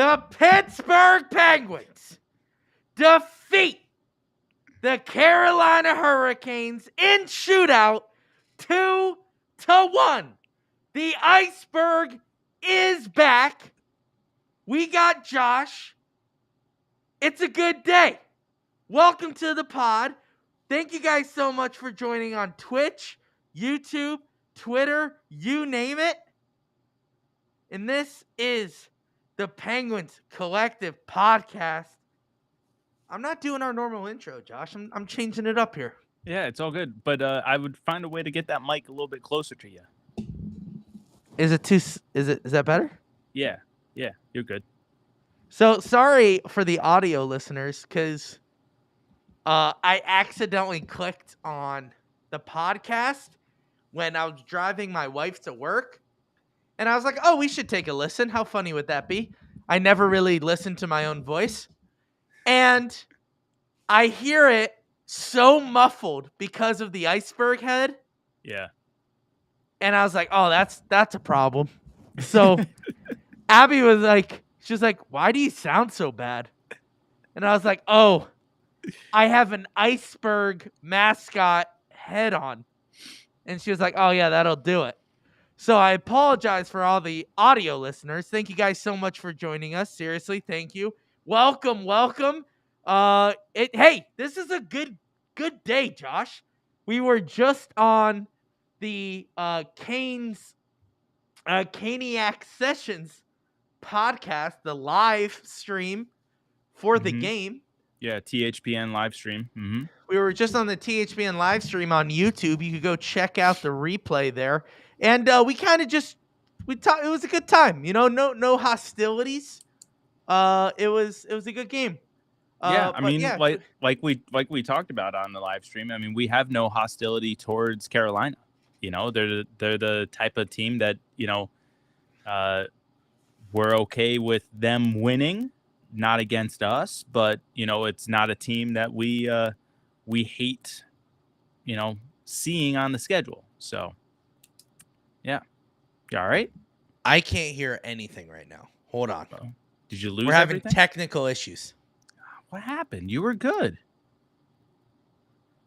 The Pittsburgh Penguins defeat the Carolina Hurricanes in shootout 2-1. The iceberg is back. We got Josh. It's a good day. Welcome to the pod. Thank you guys so much for joining on Twitch, YouTube, Twitter, you name it. And this is the Penguins Collective Podcast. I'm not doing our normal intro, Josh. I'm changing it up here. Yeah, it's all good. But I would find a way to get that mic a little bit closer to you. Is that better? Yeah, you're good. So sorry for the audio listeners, because I accidentally clicked on the podcast when I was driving my wife to work. And I was like, oh, we should take a listen. How funny would that be? I never really listened to my own voice. And I hear it so muffled because of the iceberg head. Yeah. And I was like, oh, that's a problem. So Abby was like, she's like, why do you sound so bad? And I was like, oh, I have an iceberg mascot head on. And she was like, oh, yeah, that'll do it. So I apologize for all the audio listeners. Thank you guys so much for joining us. Seriously, thank you. Welcome. Hey, this is a good day, Josh. We were just on the Caniac Sessions podcast, the live stream for the game. Yeah, THPN live stream. Mm-hmm. We were just on the THPN live stream on YouTube. You could go check out the replay there. And we kind of it was a good time, no hostilities. It was a good game. Like we talked about on the live stream. I mean, we have no hostility towards Carolina. They're the type of team that we're okay with them winning, not against us. But it's not a team that we hate, seeing on the schedule. So. Yeah. You all right? I can't hear anything right now. Hold on. Did you lose We're having everything? Technical issues. What happened? You were good.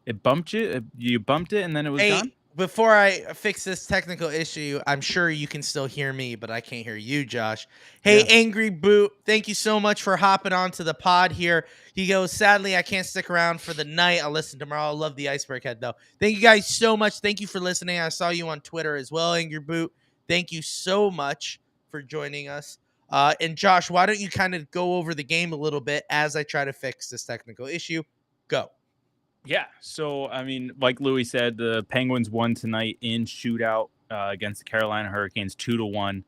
It bumped you? You bumped it and then it was gone? Before I fix this technical issue, I'm sure you can still hear me, but I can't hear you, Josh. Hey, yeah. Angry Boot, thank you so much for hopping onto the pod here. He goes, sadly, I can't stick around for the night. I'll listen tomorrow. I love the iceberg head, though. Thank you guys so much. Thank you for listening. I saw you on Twitter as well, Angry Boot. Thank you so much for joining us. And Josh, why don't you kind of go over the game a little bit as I try to fix this technical issue? Go. Yeah, so, I mean, like Louie said, the Penguins won tonight in shootout against the Carolina Hurricanes 2-1.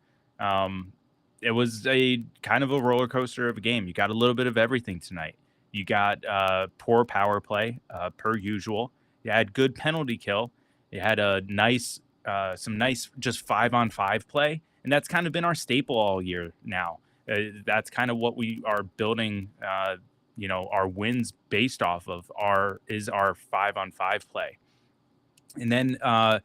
It was a kind of a roller coaster of a game. You got a little bit of everything tonight. You got poor power play, per usual. You had good penalty kill. You had some nice just 5-on-5 play, and that's kind of been our staple all year now. That's kind of what we are building our wins based off of our 5-on-5 play. And then, I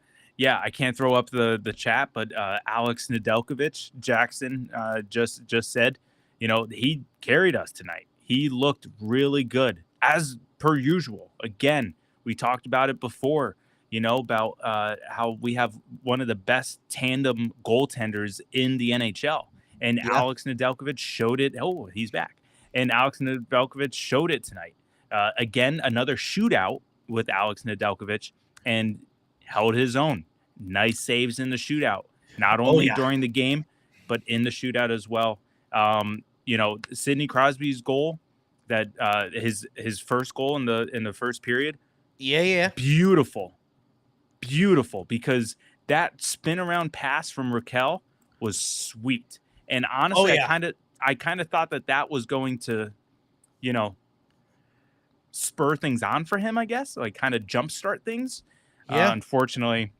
can't throw up the chat, but Alex Nedeljkovic Jackson just said, he carried us tonight. He looked really good, as per usual. Again, we talked about it before, about how we have one of the best tandem goaltenders in the NHL. And yeah. Alex Nedeljkovic showed it. Oh, he's back. And Alex Nedeljkovic showed it tonight. Again, another shootout with Alex Nedeljkovic, and held his own. Nice saves in the shootout, not only during the game, but in the shootout as well. Sidney Crosby's goal, that his first goal in the first period. Yeah. Beautiful, because that spin around pass from Raquel was sweet. And honestly, I kind of thought that was going to, spur things on for him, I guess, like kind of jumpstart things. Yeah. Unfortunately,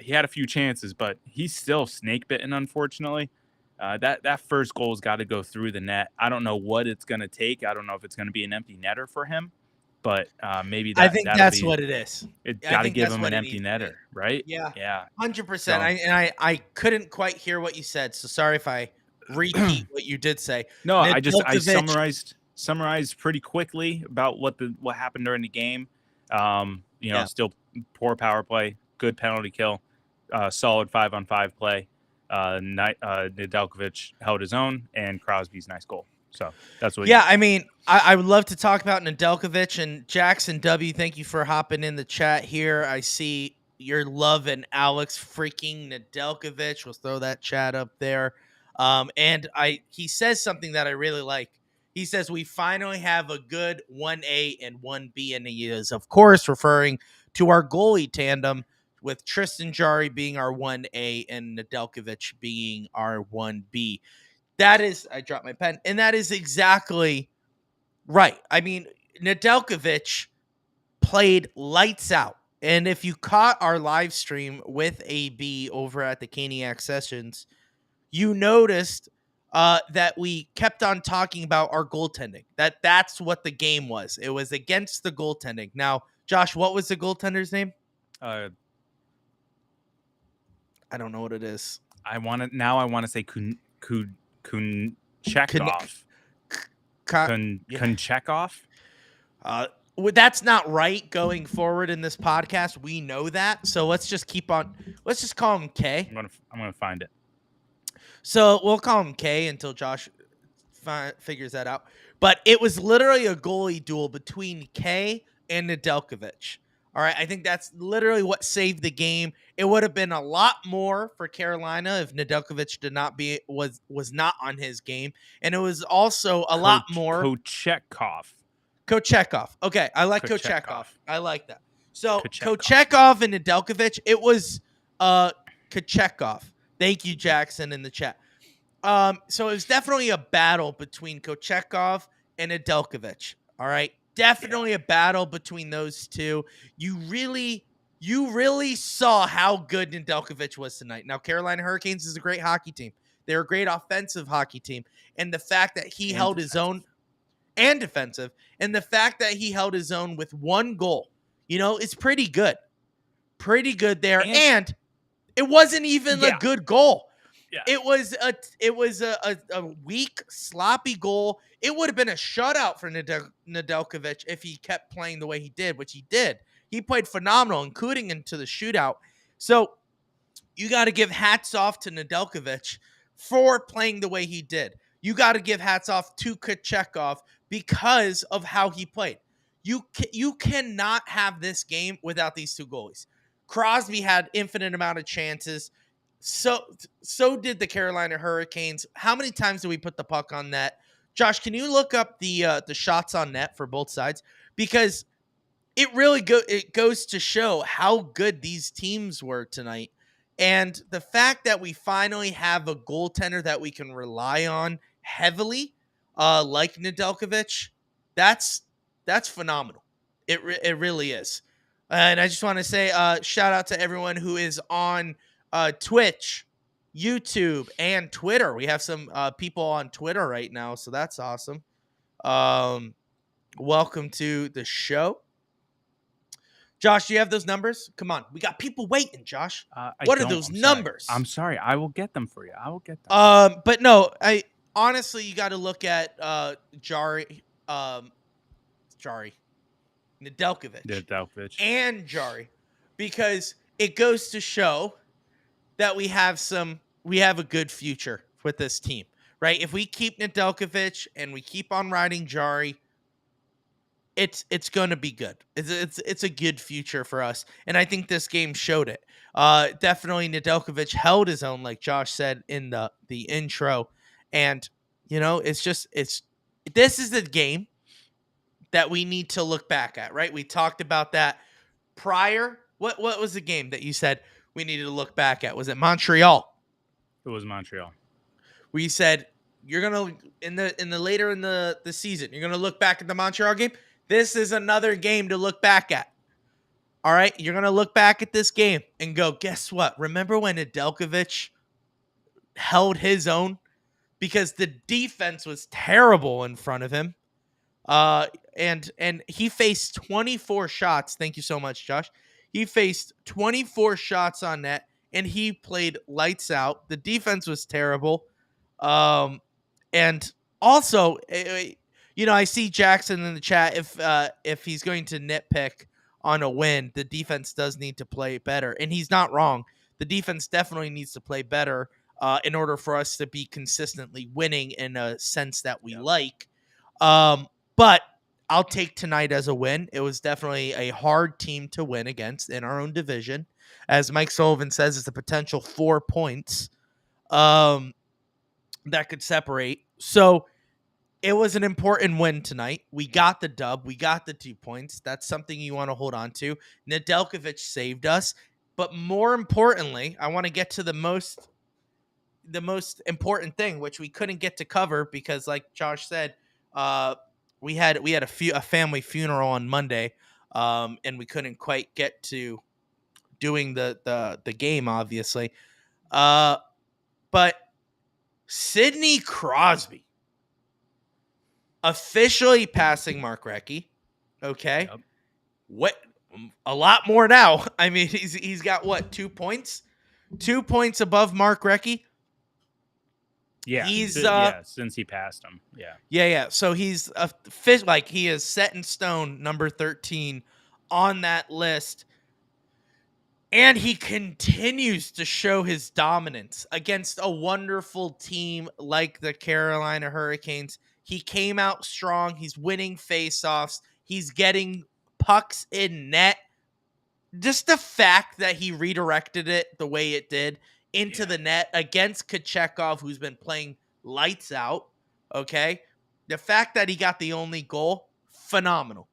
he had a few chances, but he's still snake bitten, unfortunately. That first goal's got to go through the net. I don't know what it's going to take. I don't know if it's going to be an empty netter for him, but maybe I think that's what it is. It's got to give him an empty netter, right? Yeah. 100%. So, I couldn't quite hear what you said, so sorry if I repeat what you did say. No, I Nedeljkovic- summarized pretty quickly about what happened during the game. Yeah. Still poor power play, good penalty kill, solid 5-on-5 play. Nedeljkovic held his own, and Crosby's nice goal. So that's what. Yeah, I mean, I would love to talk about Nedeljkovic and Jackson W. Thank you for hopping in the chat here. I see your love and Alex freaking Nedeljkovic. We'll throw that chat up there. And he says something that I really like. He says we finally have a good 1A and 1B, and he is, of course, referring to our goalie tandem with Tristan Jarry being our 1A and Nedeljkovic being our 1B. That is, I dropped my pen, and that is exactly right. I mean, Nedeljkovic played lights out. And if you caught our live stream with AB over at the Caniac Sessions, you noticed that we kept on talking about our goaltending. That's what the game was. It was against the goaltending. Now, Josh, what was the goaltender's name? I don't know what it is. want to say Kunchekov. Kunchekov. That's not right going forward in this podcast. We know that. So let's just call him K. I'm gonna find it. So we'll call him K until Josh figures that out. But it was literally a goalie duel between K and Nedeljkovic. All right, I think that's literally what saved the game. It would have been a lot more for Carolina if Nedeljkovic was not on his game, and it was also a lot more. Kochekov. Okay, I like Kochekov. I like that. So Kochekov and Nedeljkovic. It was Kochekov. Thank you, Jackson, in the chat. So it was definitely a battle between Kochekov and Nedeljkovic. All right. Definitely a battle between those two. You really saw how good Nedeljkovic was tonight. Now, Carolina Hurricanes is a great hockey team. They're a great offensive hockey team. And the fact that he held his own and defensive, and the fact that he held his own with one goal, is pretty good. Pretty good there. And it wasn't even a good goal. Yeah. It was a weak, sloppy goal. It would have been a shutout for Nedeljkovic if he kept playing the way he did, which he did. He played phenomenal, including into the shootout. So you got to give hats off to Nedeljkovic for playing the way he did. You got to give hats off to Kochekov because of how he played. You cannot have this game without these two goalies. Crosby had infinite amount of chances. So did the Carolina Hurricanes. How many times did we put the puck on net? Josh, can you look up the shots on net for both sides? Because it really goes to show how good these teams were tonight. And the fact that we finally have a goaltender that we can rely on heavily, like Nedeljkovic, that's phenomenal. It really is. And I just want to say shout out to everyone who is on Twitch, YouTube, and Twitter. We have some people on Twitter right now, so that's awesome. Welcome to the show. Josh, do you have those numbers? Come on. We got people waiting, Josh. What are those numbers? I'm sorry. I will get them for you. I will get them. But no, honestly, you got to look at Jarry, Nedeljkovic, and Jarry, because it goes to show that we have a good future with this team, right? If we keep Nedeljkovic and we keep on riding Jarry, it's going to be good. It's a good future for us, and I think this game showed it. Definitely Nedeljkovic held his own, like Josh said in the intro, and this is the game that we need to look back at, right? We talked about that prior. What was the game that you said we needed to look back at? Was it Montreal? It was Montreal. We said you're gonna in the later in the season, you're gonna look back at the Montreal game. This is another game to look back at. All right, you're gonna look back at this game and go, guess what? Remember when Nedeljkovic held his own because the defense was terrible in front of him, and he faced 24 shots. Thank you so much, Josh. He faced 24 shots on net, and he played lights out. The defense was terrible. And also, I see Jackson in the chat. If he's going to nitpick on a win, the defense does need to play better, and he's not wrong. The defense definitely needs to play better in order for us to be consistently winning in a sense that we like. But I'll take tonight as a win. It was definitely a hard team to win against in our own division. As Mike Sullivan says, it's a potential 4 points that could separate. So it was an important win tonight. We got the dub. We got the 2 points. That's something you want to hold on to. Nedeljkovic saved us. But more importantly, I want to get to the most important thing, which we couldn't get to cover because, like Josh said, we had a family funeral on Monday, and we couldn't quite get to doing the game, obviously. But Sidney Crosby officially passing Mark Recchi. Okay. Yep. What? A lot more now. I mean, he's got what, 2 points? 2 points above Mark Recchi. Yeah, he's since he passed him. Yeah. So he's he is set in stone, number 13 on that list. And he continues to show his dominance against a wonderful team like the Carolina Hurricanes. He came out strong. He's winning faceoffs. He's getting pucks in net. Just the fact that he redirected it the way it did into the net against Kochekov, who's been playing lights out, okay? The fact that he got the only goal, phenomenal.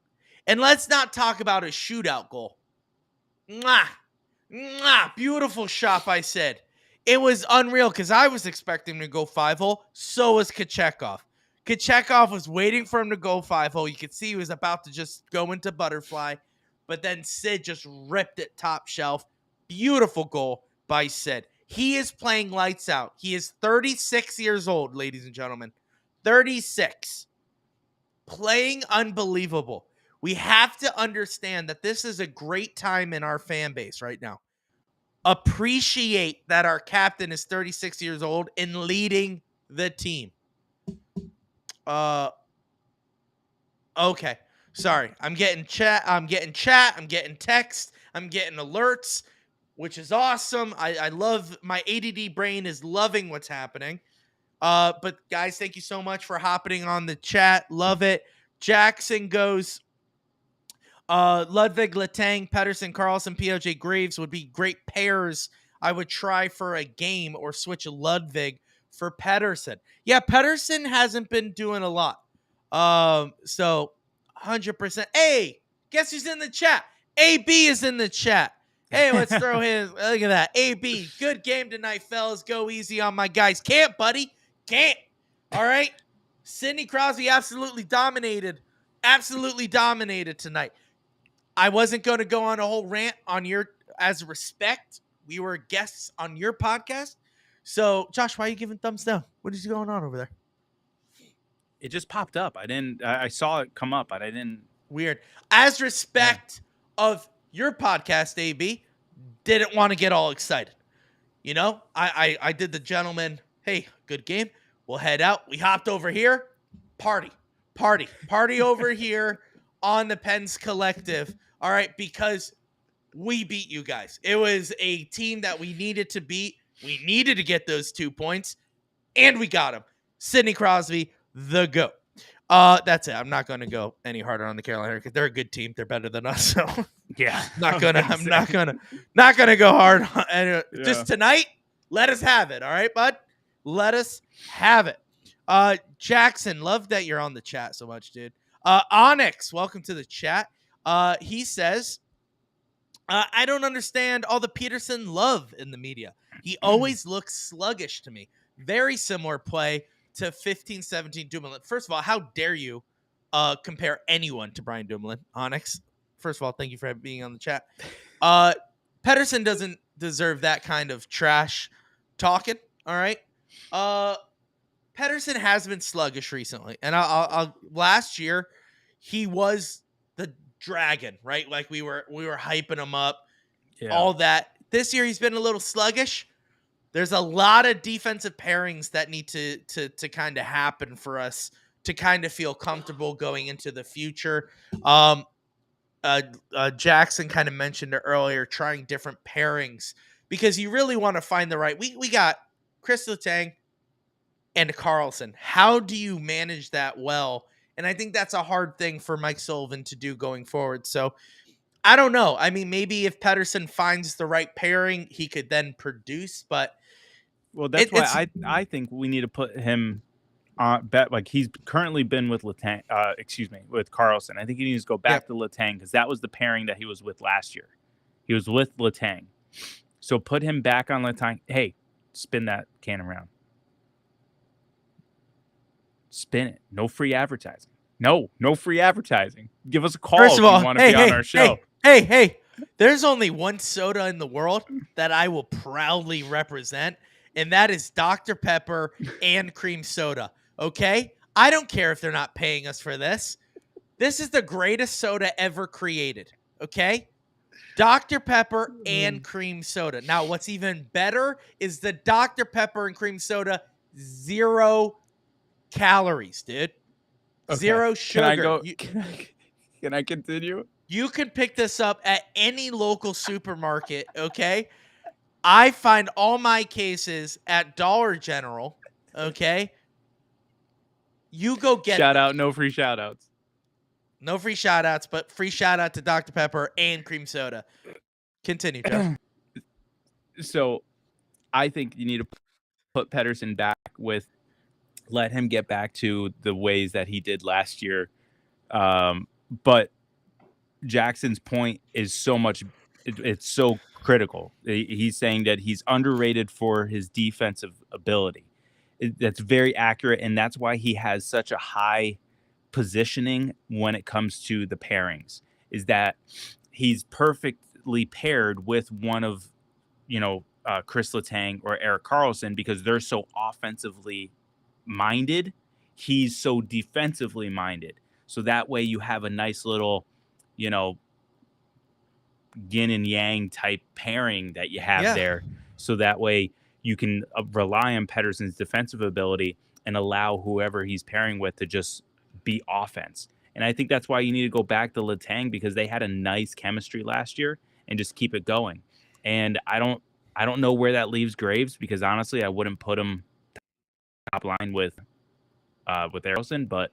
And let's not talk about his shootout goal. Beautiful shot, I said. It was unreal because I was expecting him to go 5-hole. So was Kochekov. Kochekov was waiting for him to go 5-hole. You could see he was about to just go into butterfly. But then Sid just ripped it top shelf. Beautiful goal by Sid. He is playing lights out. He is 36 years old, ladies and gentlemen. 36. Playing unbelievable. We have to understand that this is a great time in our fan base right now. Appreciate that our captain is 36 years old and leading the team. Okay. Sorry. I'm getting chat. I'm getting text. I'm getting alerts, which is awesome. I love, my ADD brain is loving what's happening. But guys, thank you so much for hopping on the chat. Love it. Jackson goes, Ludwig, Letang, Pedersen, Carlson, POJ, Graves would be great pairs. I would try for a game or switch Ludwig for Pedersen. Yeah, Pedersen hasn't been doing a lot. So 100%. Hey, guess who's in the chat? AB is in the chat. Hey, let's throw his. Look at that. AB, good game tonight, fellas. Go easy on my guys. Can't, buddy. Can't. All right. Sidney Crosby absolutely dominated. Absolutely dominated tonight. I wasn't going to go on a whole rant on as respect. We were guests on your podcast. So, Josh, why are you giving thumbs down? What is going on over there? It just popped up. I saw it come up, but I didn't. Weird. As respect of your podcast, AB, didn't want to get all excited. You know, I did the gentleman, hey, good game. We'll head out. We hopped over here. Party over here on the Pens Collective. All right, because we beat you guys. It was a team that we needed to beat. We needed to get those 2 points, and we got them. Sidney Crosby, the GOAT. That's it. I'm not going to go any harder on the Carolina Hurricanes. They're a good team. They're better than us. So yeah, I'm not gonna go hard. Just tonight, let us have it. All right, bud. Let us have it. Jackson, love that you're on the chat so much, dude. Onyx, welcome to the chat. He says, I don't understand all the Peterson love in the media. He always looks sluggish to me. Very similar play to 15-17 Dumoulin. First of all, how dare you compare anyone to Brian Dumoulin, Onyx? First of all, thank you for being on the chat. Pedersen doesn't deserve that kind of trash talking, all right? Pedersen has been sluggish recently. And I'll last year, he was the dragon, right? Like we were hyping him up, all that. This year, he's been a little sluggish. There's a lot of defensive pairings that need to kind of happen for us to kind of feel comfortable going into the future. Um, Jackson kind of mentioned it earlier, trying different pairings because you really want to find the right. We got Chris Letang and Carlson. How do you manage that well? And I think that's a hard thing for Mike Sullivan to do going forward. So I don't know. I mean, maybe if Pedersen finds the right pairing, he could then produce. But Well, that's why I think we need to put him bet like he's currently been with Letang, with Carlson. I think he needs to go back to Letang because that was the pairing that he was with last year. He was with Letang. So put him back on Letang. Hey, spin that can around. Spin it. No free advertising. No free advertising. Give us a call if you want to be on our show. Hey. There's only one soda in the world that I will proudly represent, and that is Dr. Pepper and cream soda. Okay? I don't care if they're not paying us for this. This is the greatest soda ever created. Okay? Dr. Pepper and cream soda. Now, what's even better is the Dr. Pepper and cream soda, 0 calories, dude. Okay. 0 sugar. Can I continue? You can pick this up at any local supermarket, okay? I find all my cases at Dollar General, okay? You go get Shout out, no free shout outs. No free shout outs, but free shout out to Dr. Pepper and cream soda. Continue, Josh. So I think you need to put Pedersen back let him get back to the ways that he did last year. But Jackson's point is it's so critical. He's saying that he's underrated for his defensive ability. That's very accurate, and that's why he has such a high positioning when it comes to the pairings, is that he's perfectly paired with one of, Chris Letang or Erik Karlsson because they're so offensively minded. He's so defensively minded. So that way you have a nice little, yin and yang type pairing that you have there. So that way you can rely on Pedersen's defensive ability and allow whoever he's pairing with to just be offense. And I think that's why you need to go back to Letang because they had a nice chemistry last year and just keep it going. And I don't know where that leaves Graves because honestly, I wouldn't put him top line with Harrelson, but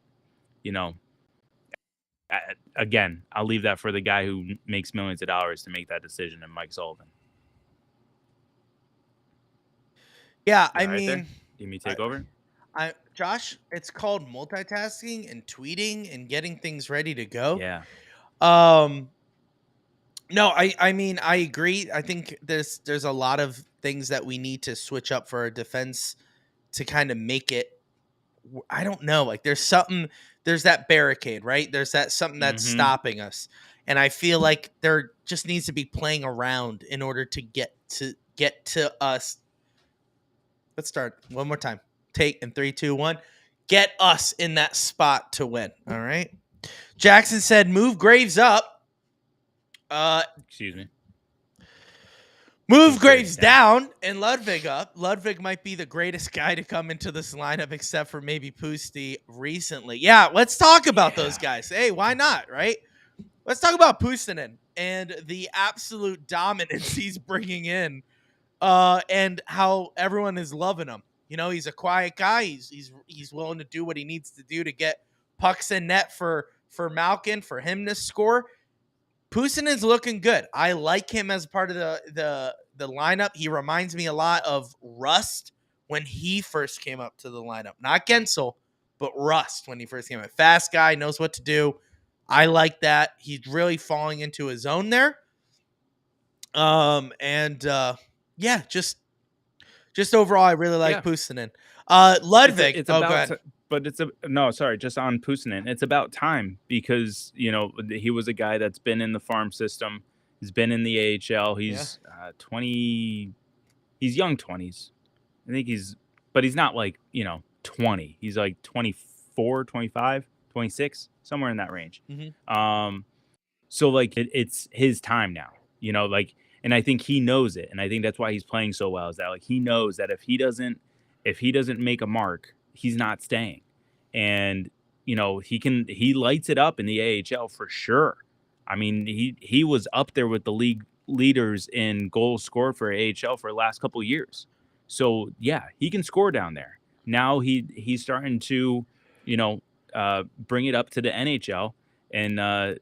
again, I'll leave that for the guy who makes millions of dollars to make that decision, and Mike Sullivan. Yeah, I mean, let me take over. Josh, it's called multitasking and tweeting and getting things ready to go. Yeah. No, I mean, I agree. I think there's a lot of things that we need to switch up for our defense to kind of make it. I don't know. Like there's that barricade, right? There's something that's stopping us. And I feel like there just needs to be playing around in order to get to us. Let's start one more time. Take in 3, 2, 1. Get us in that spot to win. All right. Jackson said, move Graves up. Excuse me. Move Graves down and Ludwig up. Ludwig might be the greatest guy to come into this lineup except for maybe Pusti recently. Yeah, let's talk about those guys. Hey, why not, right? Let's talk about Puustinen and the absolute dominance he's bringing in and how everyone is loving him. He's a quiet guy. He's willing to do what he needs to do to get pucks in net for Malkin, for him to score. Puustinen's looking good. I like him as part of the lineup. He reminds me a lot of Rust when he first came up to the lineup. Not Gensel, but Rust when he first came up. Fast guy, knows what to do. I like that. He's really falling into his own there. Just overall, I really like Puustinen. Ludwig. It's about just on Puustinen. It's about time because, he was a guy that's been in the farm system. He's been in the AHL. He's 20. He's young 20s. I think but he's not like, 20. He's like 24, 25, 26, somewhere in that range. Mm-hmm. So like it's his time now, And I think he knows it. And I think that's why he's playing so well, is that like he knows that if he doesn't make a mark, he's not staying. And he lights it up in the AHL for sure. I mean, he was up there with the league leaders in goals scored for AHL for the last couple of years. So yeah, he can score down there. Now he's starting to, bring it up to the NHL and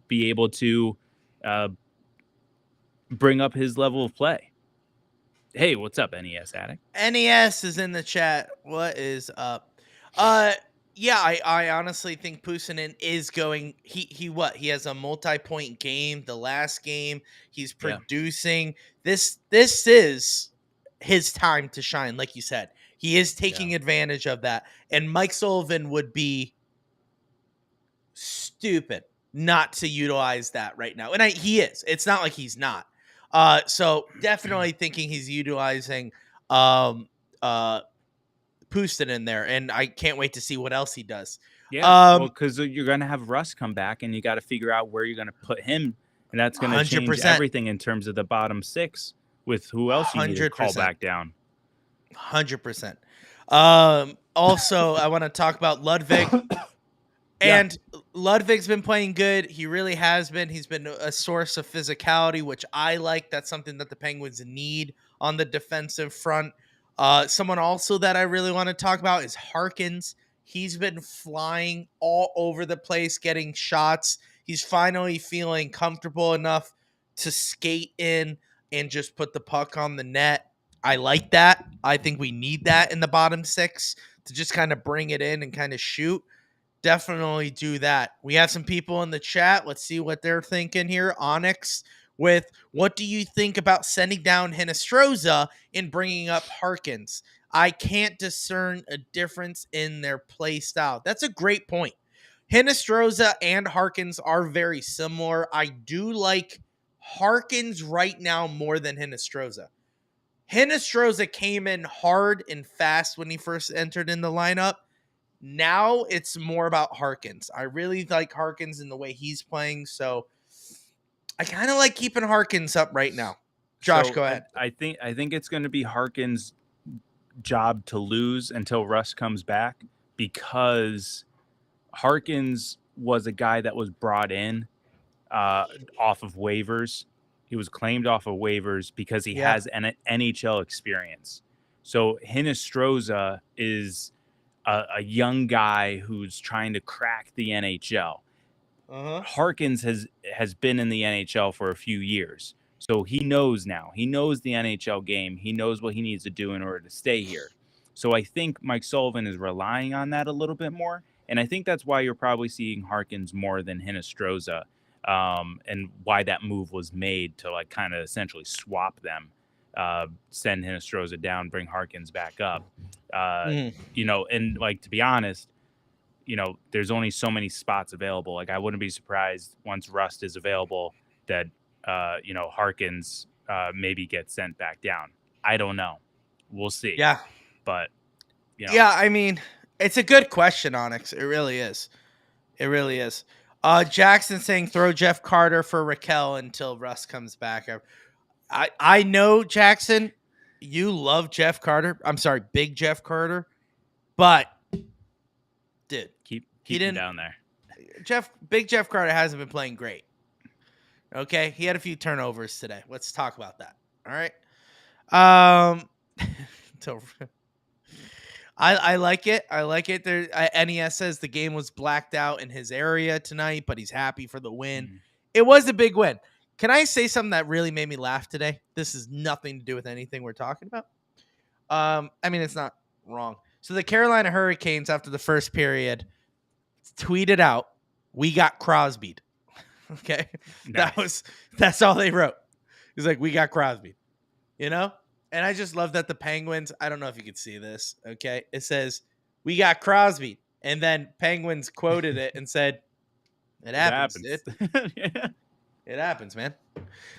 be able to bring up his level of play. Hey, what's up, NES Addict? NES is in the chat. What is up? Yeah, I honestly think Pusanen is going. He has a multi-point game. The last game, he's producing. This is his time to shine. Like you said, he is taking advantage of that. And Mike Sullivan would be stupid not to utilize that right now. And he is. It's not like he's not. So definitely thinking he's utilizing Pustin in there, and I can't wait to see what else he does. Yeah, well, because you're going to have Russ come back, and you got to figure out where you're going to put him, and that's going to change everything in terms of the bottom six with who else you need to call back down. 100%. Also, I want to talk about Ludwig. And Ludwig's been playing good. He really has been. He's been a source of physicality, which I like. That's something that the Penguins need on the defensive front. Someone also that I really want to talk about is Harkins. He's been flying all over the place, getting shots. He's finally feeling comfortable enough to skate in and just put the puck on the net. I like that. I think we need that in the bottom six to just kind of bring it in and kind of shoot. Definitely do that. We have some people in the chat. Let's see what they're thinking here. Onyx with, what do you think about sending down Hinostroza and bringing up Harkins? I can't discern a difference in their play style. That's a great point. Hinostroza and Harkins are very similar. I do like Harkins right now more than Hinostroza. Hinostroza came in hard and fast when he first entered in the lineup. Now it's more about Harkins. I really like Harkins and the way he's playing, so I kind of like keeping Harkins up right now. Josh, go ahead. I think it's going to be Harkins' job to lose until Russ comes back, because Harkins was a guy that was brought in off of waivers. He was claimed off of waivers because he has an NHL experience. So Hinostroza is a young guy who's trying to crack the NHL. Harkins has been in the NHL for a few years, so he knows now. He knows the NHL game. He knows what he needs to do in order to stay here. So I think Mike Sullivan is relying on that a little bit more, and I think that's why you're probably seeing Harkins more than Hinostroza, and why that move was made to like kind of essentially swap them. Send Hinostroza down, bring Harkins back up. And like, to be honest, there's only so many spots available. Like, I wouldn't be surprised once Rust is available that Harkins maybe gets sent back down. I don't know. We'll see. Yeah. But yeah, I mean, it's a good question, Onyx. It really is. It really is. Jackson saying throw Jeff Carter for Raquel until Russ comes back. I know, Jackson, you love Jeff Carter. I'm sorry, big Jeff Carter. But, dude, keep him down there. Big Jeff Carter hasn't been playing great. Okay? He had a few turnovers today. Let's talk about that. All right? I like it. I like it. NES says the game was blacked out in his area tonight, but he's happy for the win. It was a big win. Can I say something that really made me laugh today? This has nothing to do with anything we're talking about. I mean, it's not wrong. So the Carolina Hurricanes, after the first period, tweeted out, "We got Crosby'd." Okay, nice. That's all they wrote. He's like, "We got Crosby," And I just love that the Penguins. I don't know if you could see this. Okay, it says, "We got Crosby," and then Penguins quoted it and said, "It happens." Yeah. It happens, man.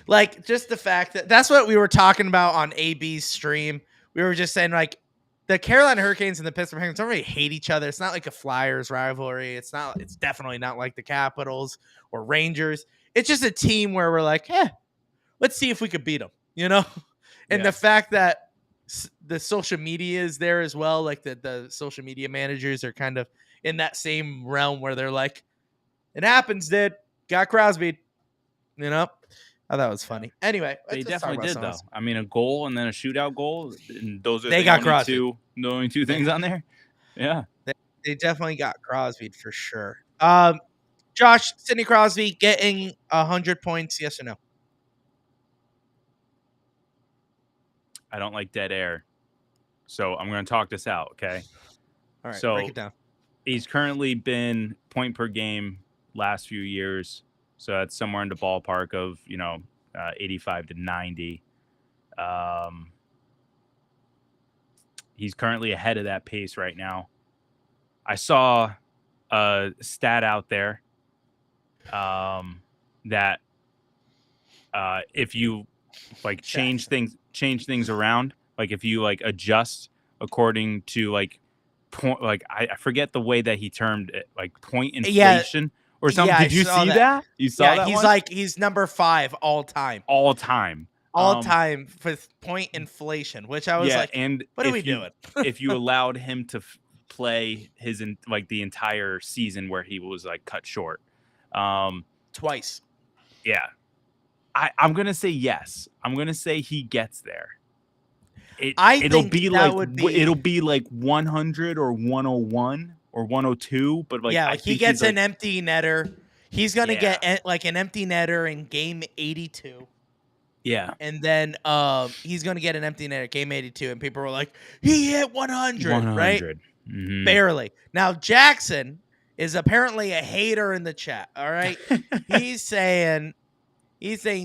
Like, just the fact that's what we were talking about on AB's stream. We were just saying, like, the Carolina Hurricanes and the Pittsburgh Penguins don't really hate each other. It's not like a Flyers rivalry. It's definitely not like the Capitals or Rangers. It's just a team where we're like, let's see if we could beat them, you know? And the fact that the social media is there as well, like the social media managers are kind of in that same realm where they're like, it happens, dude. Got Crosby, you know? Oh, that was funny. Anyway, They let's talk definitely about did, something though. else. I mean, a goal and then a shootout goal, and those are They the got only Crosby. two things on there. Yeah. They definitely got Crosby for sure. Josh, Sidney Crosby getting 100 points, yes or no? I don't like dead air. So I'm going to talk this out, okay? All right, break So it down. he's currently been point per game last few years. So that's somewhere in the ballpark of, 85 to 90. He's currently ahead of that pace right now. I saw a stat out there that if you like change things around, like if you like adjust according to like point, like I forget the way that he termed it, like point inflation or something. Yeah, Did you see that? You saw that he's one? he's number 5 all time. All time. All time with point inflation, which I was Yeah, like, and what are we doing? if you allowed him to play his like the entire season where he was like cut short, Twice. yeah, I'm gonna say yes. I'm gonna say he gets there. It'll be like 100 or 101 or 102, but like yeah, I like he think gets he's an empty netter. He's gonna get like an empty netter in game 82. Yeah. And then he's going to get an empty net at game 82. And people were like, he hit 100, right? Mm-hmm. Barely. Now, Jackson is apparently a hater in the chat, all right? He's saying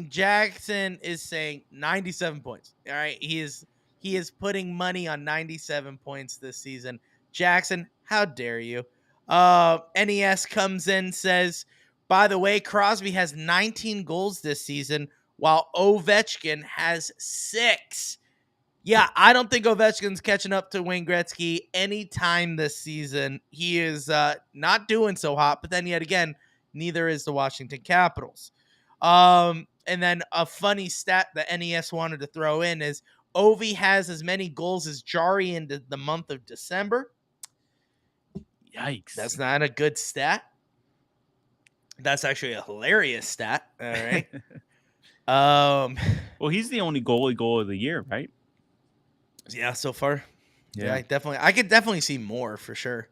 Jackson is saying 97 points, all right? He is putting money on 97 points this season. Jackson, how dare you? NES comes in, says, by the way, Crosby has 19 goals this season, while Ovechkin has 6. Yeah, I don't think Ovechkin's catching up to Wayne Gretzky anytime this season. He is not doing so hot, but then yet again, neither is the Washington Capitals. And then a funny stat that NES wanted to throw in is Ovi has as many goals as Jari in the month of December. Yikes. That's not a good stat. That's actually a hilarious stat. All right. Well, he's the only goal of the year, right? Yeah, so far. Yeah, I could definitely see more for sure.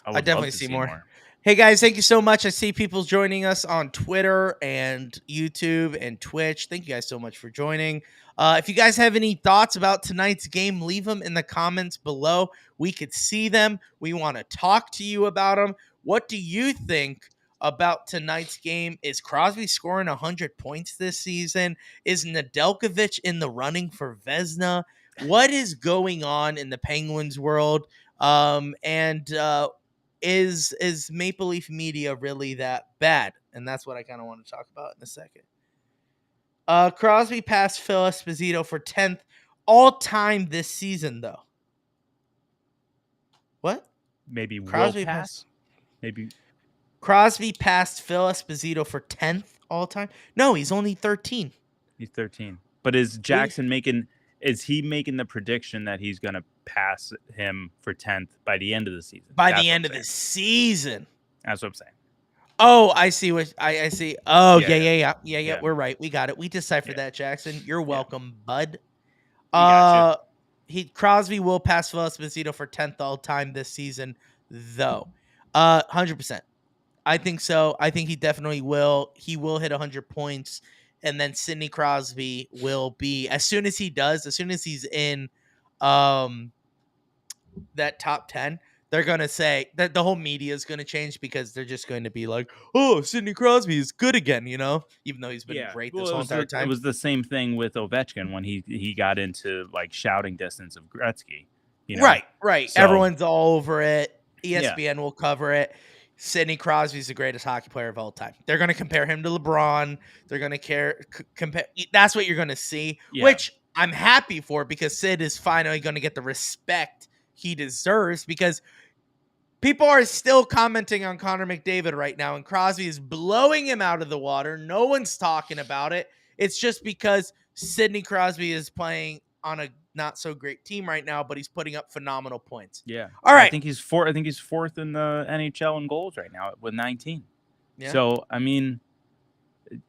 I definitely see more. Hey guys, thank you so much. I see people joining us on Twitter and YouTube and Twitch. Thank you guys so much for joining. If you guys have any thoughts about tonight's game, leave them in the comments below. We could see them. We want to talk to you about them. What do you think about tonight's game? Is Crosby scoring 100 points this season? Is Nedeljkovic in the running for Vezina? What is going on in the Penguins world? Is Maple Leaf media really that bad? And that's what I kind of want to talk about in a second. Crosby passed Phil Esposito for 10th all time this season, though. What? Maybe Crosby pass? Maybe Crosby passed Phil Esposito for 10th all time? No, he's only 13. He's 13. But is Jackson is he making the prediction that he's going to pass him for 10th by the end of the season? By the end of the season. That's what I'm saying. Oh, I see what I see. Oh, yeah. We're right. We got it. We deciphered that, Jackson. You're welcome, bud. Crosby will pass Phil Esposito for 10th all time this season, though. 100%. I think so. I think he definitely will. He will hit 100 points, and then Sidney Crosby will be, as soon as he's in that top 10, they're going to say that the whole media is going to change because they're just going to be like, oh, Sidney Crosby is good again, even though he's been great this whole entire time. It was the same thing with Ovechkin when he got into like shouting distance of Gretzky. Right. So, everyone's all over it. ESPN will cover it. Sidney Crosby's the greatest hockey player of all time. They're going to compare him to LeBron. They're going to compare. That's what you're going to see, which I'm happy for because Sid is finally going to get the respect he deserves because people are still commenting on Connor McDavid right now, and Crosby is blowing him out of the water. No one's talking about it. It's just because Sidney Crosby is playing on a not so great team right now, but he's putting up phenomenal points. Yeah. All right. I think he's fourth in the NHL in goals right now with 19. Yeah. So I mean,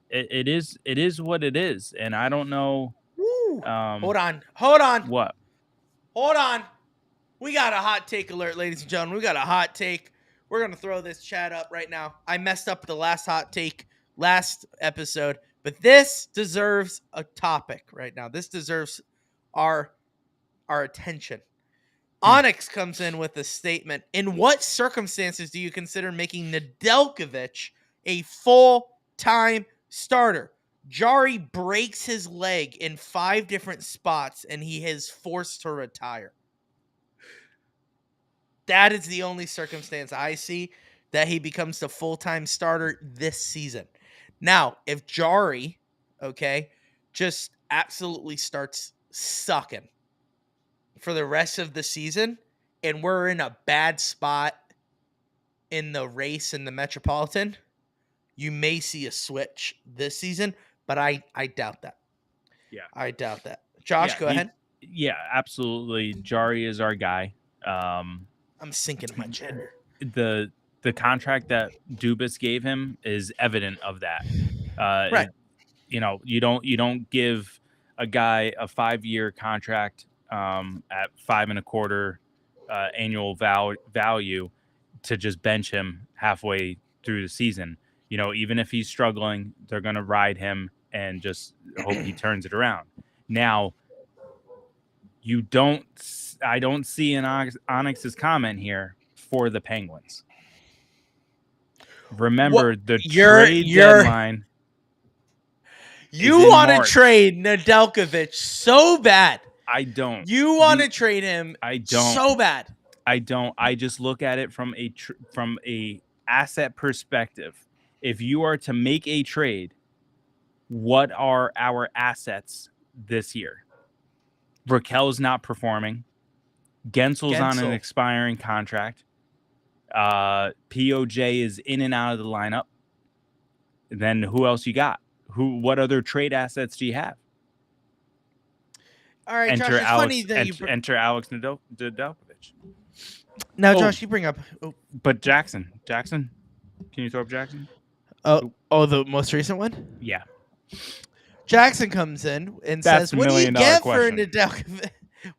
it is what it is, and I don't know. Woo. Hold on. What? Hold on. We got a hot take alert, ladies and gentlemen. We got a hot take. We're going to throw this chat up right now. I messed up the last hot take last episode, but this deserves a topic right now. This deserves our attention. Onyx comes in with a statement. In what circumstances do you consider making Nedeljkovic a full-time starter? Jari breaks his leg in 5 different spots, and he is forced to retire. That is the only circumstance I see that he becomes the full-time starter this season. Now, if Jari, just absolutely starts sucking for the rest of the season, and we're in a bad spot in the race in the Metropolitan, you may see a switch this season, but I doubt that. Yeah. I doubt that. Josh, go ahead. Yeah, absolutely. Jari is our guy. I'm sinking in my chair. The contract that Dubas gave him is evident of that. Right. You don't give a guy a 5-year contract at 5.25 annual value to just bench him halfway through the season. Even if he's struggling, they're going to ride him and just hope he turns it around. Now, I don't see in Onyx's comment here for the Penguins. Remember the trade deadline. You want to trade Nedeljkovic so bad. I don't. You want to trade him so bad. I don't. I just look at it from a asset perspective. If you are to make a trade, what are our assets this year? Raquel's not performing. Gensel's on an expiring contract. POJ is in and out of the lineup. Then who else you got? What other trade assets do you have? All right, enter Josh, Alex. Enter Alex Nedeljkovic. Now, Josh, you bring up. But Jackson, can you throw up Jackson? The most recent one. Yeah. Jackson comes in and says, "What do you get for Nedeljkovic?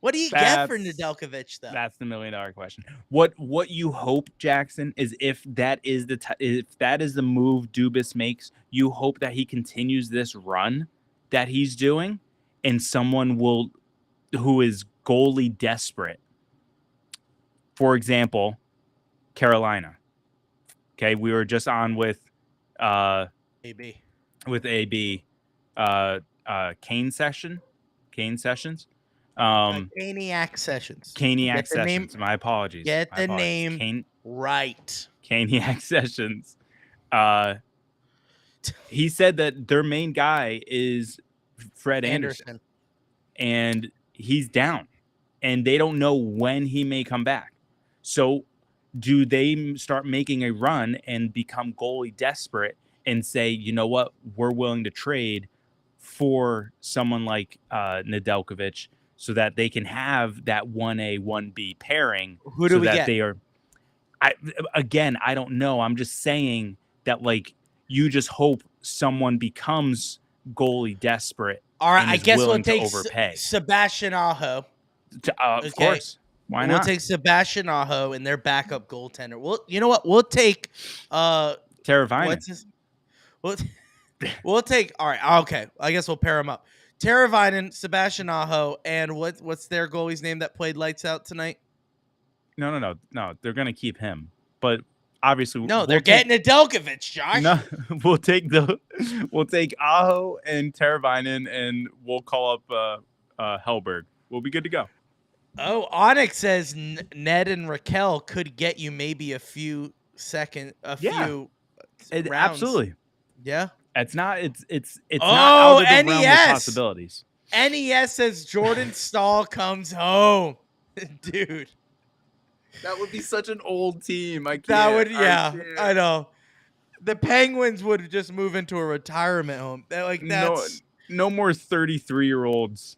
What do you get for Nedeljkovic, though?" That's the $1 million question. What you hope, Jackson, is if that is the move Dubas makes, you hope that he continues this run that he's doing, and someone who is goalie desperate. For example, Carolina. Okay, we were just on with AB. With AB. Kane Sessions. Caniac Sessions. Caniac Sessions. My apologies. Get the name right. Caniac Sessions. He said that their main guy is Fred Anderson. And he's down. And they don't know when he may come back. So do they start making a run and become goalie desperate and say, you know what, we're willing to trade for someone like Nedeljkovic so that they can have that 1A, 1B pairing? Who do we get? I don't know. I'm just saying that, like, you just hope someone becomes goalie desperate. All right, I guess we'll take overpay. Sebastian Aho. Of course. Why not? We'll take Sebastian Aho and their backup goaltender. You know what? We'll take Teravainen. We'll take. All right. Okay. I guess we'll pair them up. Teravainen, Sebastian Aho, and what's their goalie's name that played lights out tonight? No. They're gonna keep him, but obviously they're getting Nedeljkovic, Josh. No, we'll take Aho and Teravainen, and we'll call up Hellberg. We'll be good to go. Oh, Onyx says Ned and Raquel could get you maybe a few rounds. Absolutely. Yeah. It's not out of the realm of possibilities. NES says Jordan Stahl comes home. Dude. That would be such an old team. I know. The Penguins would just move into a retirement home. no more 33-year-olds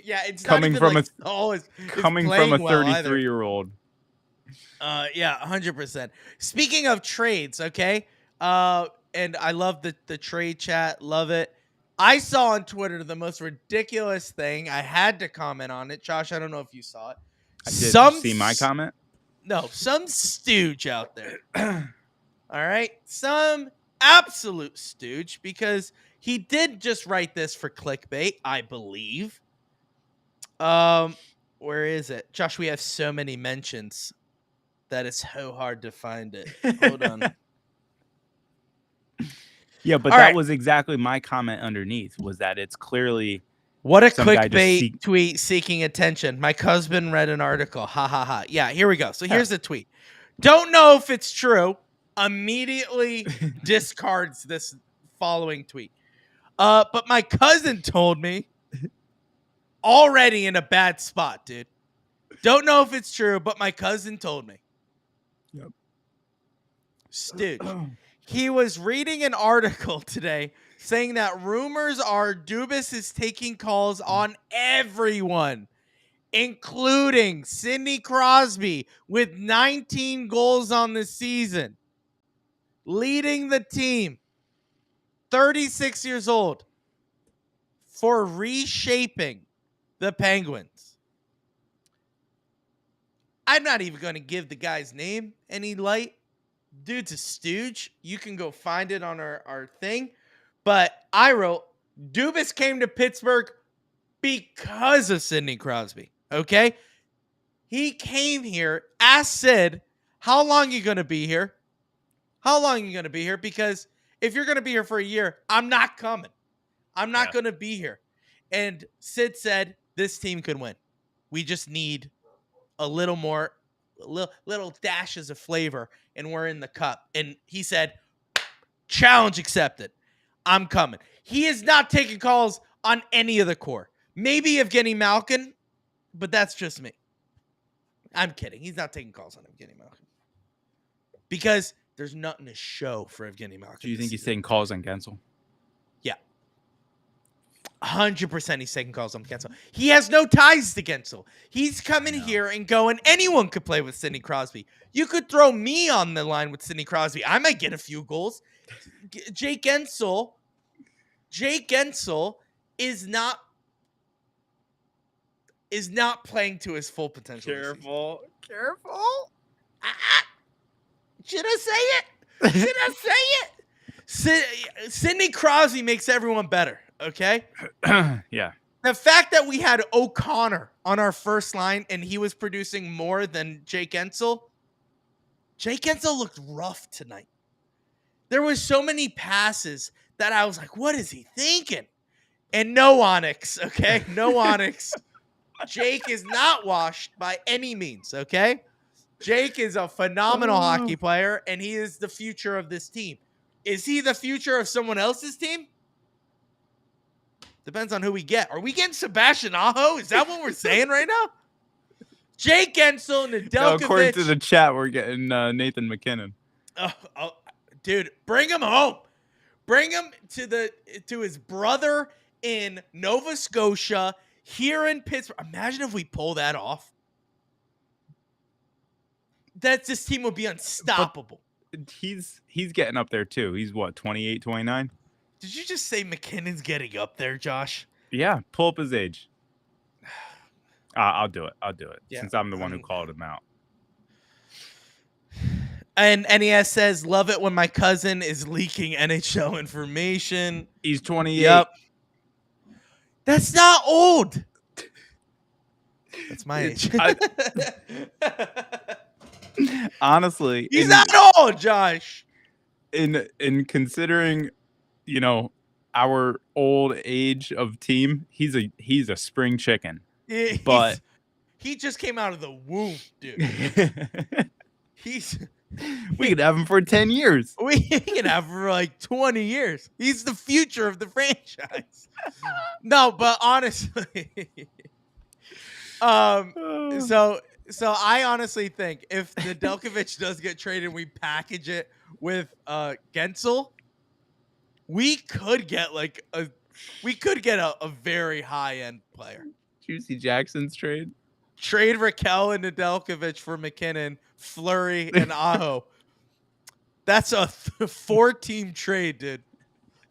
Yeah, it's coming not even from like a Saul is coming playing from a well either. 33-year-old. Yeah, 100%. Speaking of trades, okay? And I love the trade chat, love it. I saw on Twitter the most ridiculous thing. I had to comment on it. Josh, I don't know if you saw it. I did see my comment. No, some stooge out there. All right? Some absolute stooge, because he did just write this for clickbait, I believe. Where is it? Josh, we have so many mentions that it's so hard to find it. Hold on. Yeah, but All that right. was exactly my comment underneath, was that it's clearly What a some guy just clickbait tweet seeking attention. My husband read an article. Ha ha ha. Yeah, here we go. So here's the tweet. Don't know if it's true. Immediately discards this following tweet. But my cousin told me. Already in a bad spot, dude. Don't know if it's true, but my cousin told me. Yep. Stooge. He was reading an article today saying that rumors are Dubas is taking calls on everyone, including Sidney Crosby with 19 goals on the season, leading the team, 36 years old, for reshaping the Penguins. I'm not even going to give the guy's name any light. Dude's a stooge. You can go find it on our thing. But I wrote, Dubas came to Pittsburgh because of Sidney Crosby. Okay? He came here, asked Sid, how long you going to be here? How long you going to be here? Because if you're going to be here for a year, I'm not coming. I'm not going to be here. And Sid said, this team could win. We just need a little more, little dashes of flavor, and we're in the cup. And he said, challenge accepted. I'm coming. He is not taking calls on any of the core. Maybe Evgeny Malkin, but that's just me. I'm kidding. He's not taking calls on Evgeny Malkin because there's nothing to show for Evgeny Malkin. Do you think he's taking calls on Gensel? Yeah. 100% he's taking calls on Gensel. He has no ties to Gensel. He's coming here and going, anyone could play with Sidney Crosby. You could throw me on the line with Sidney Crosby. I might get a few goals. Jake Gensel is not playing to his full potential. Careful. Should I say it? Sidney Crosby makes everyone better, okay? Yeah. The fact that we had O'Connor on our first line and he was producing more than Jake Gensel looked rough tonight. There was so many passes that I was like, what is he thinking? And no Onyx, okay? No Onyx. Jake is not washed by any means, okay? Jake is a phenomenal hockey player, and he is the future of this team. Is he the future of someone else's team? Depends on who we get. Are we getting Sebastian Aho? Is that what we're saying right now? Jake Gensel, Nedeljkovic. No, according to the chat, we're getting Nathan McKinnon. Dude, bring him home. Bring him to his brother in Nova Scotia, here in Pittsburgh. Imagine if we pull that off. This team would be unstoppable. But he's getting up there too. He's what, 28, 29? Did you just say McKinnon's getting up there, Josh? Yeah, pull up his age. I'll do it. Yeah, since I'm the one who called him out. And NES says, love it when my cousin is leaking NHL information. He's 28. Yep. That's not old. That's my age. Honestly. He's not old, Josh. In considering, our old age of team, he's a spring chicken. But he just came out of the womb, dude. We could have him for 10 years. We could have him for like 20 years. He's the future of the franchise. No, but honestly, so I honestly think if Nedeljkovic does get traded and we package it with Gensel, we could get like a We could get a very high-end player. Juicy Jackson's trade. Trade Raquel and Nedeljkovic for McKinnon, Fleury, and Aho. That's a 4-team trade, dude.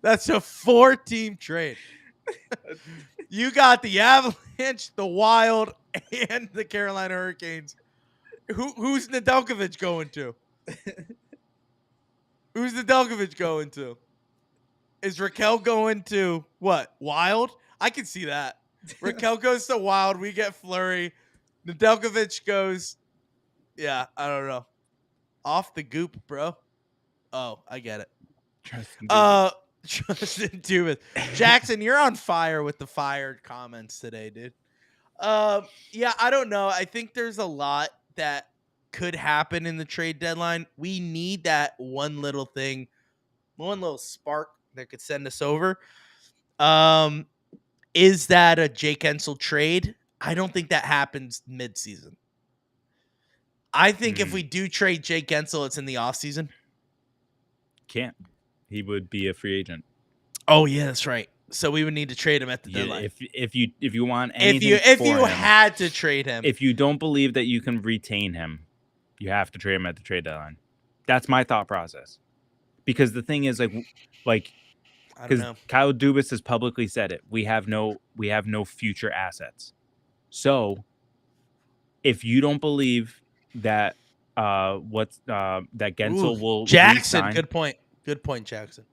That's a 4-team trade. You got the Avalanche, the Wild, and the Carolina Hurricanes. Who's Nedeljkovic going to? Who's Nedeljkovic going to? Is Raquel going to what? Wild? I can see that. Raquel goes to Wild. We get Fleury. Nedeljkovic goes. Yeah, I don't know. Off the goop, bro. Oh, I get it. Justin Dubas. Jackson, you're on fire with the fired comments today, dude. Yeah, I don't know. I think there's a lot that could happen in the trade deadline. We need that one little thing, one little spark that could send us over. Is that a Jake Ensel trade? I don't think that happens mid-season. I think if we do trade Jake Ensel, it's in the offseason. Can't. He would be a free agent. Oh yeah, that's right. So we would need to trade him at the deadline. If you want anything, if you had to trade him, if you don't believe that you can retain him, you have to trade him at the trade deadline. That's my thought process. Because the thing is, because Kyle Dubas has publicly said it, we have no future assets. So if you don't believe that that Gensel will Jackson, re-sign, good point, Jackson.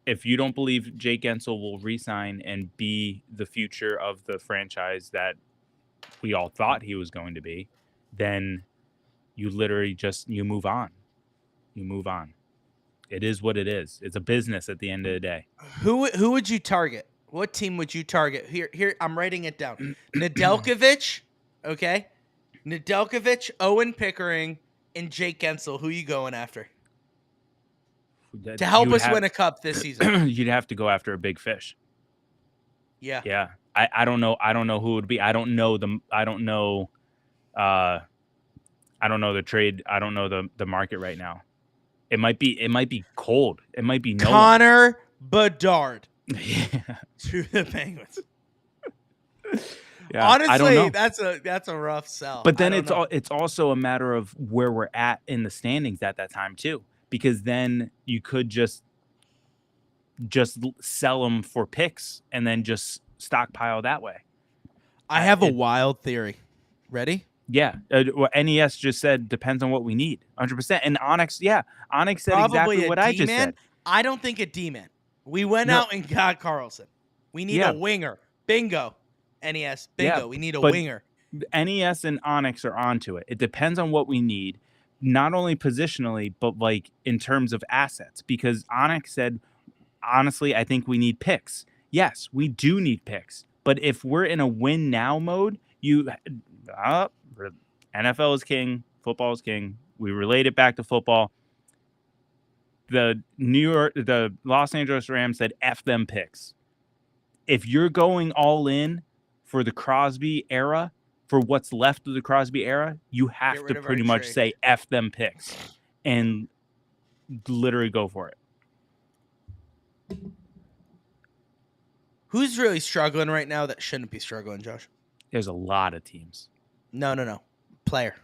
If you don't believe Jake Gensel will re-sign and be the future of the franchise that we all thought he was going to be, then you literally you move on. You move on. It is what it is. It's a business at the end of the day. Who would you target? What team would you target? Here, I'm writing it down. Nedeljkovic, okay? Nedeljkovic, Owen Pickering, and Jake Gensel. Who you going after? To help us win a cup this season. You'd have to go after a big fish. Yeah. Yeah. I don't know. I don't know who it would be. I don't know the trade. I don't know the market right now. It might be cold. It might be no Connor Bedard. Yeah. To the Penguins. Yeah, honestly, that's a rough sell. But then it's also a matter of where we're at in the standings at that time too, because then you could just sell them for picks and then just stockpile that way. I have a wild theory. Ready? Yeah. NES just said depends on what we need. 100%. And Onyx said probably exactly what I just said. I don't think a D-man. We went out and got Carlson. We need a winger. Bingo. NES. Bingo. Yeah, we need a winger. NES and Onyx are onto it. It depends on what we need, not only positionally, but like in terms of assets. Because Onyx said, honestly, I think we need picks. Yes, we do need picks. But if we're in a win now mode, NFL is king, football is king. We relate it back to football. The Los Angeles Rams said, F them picks. If you're going all in for the Crosby era, for what's left of the Crosby era, you have to pretty much say F them picks and literally go for it. Who's really struggling right now that shouldn't be struggling, Josh? There's a lot of teams. No. Player.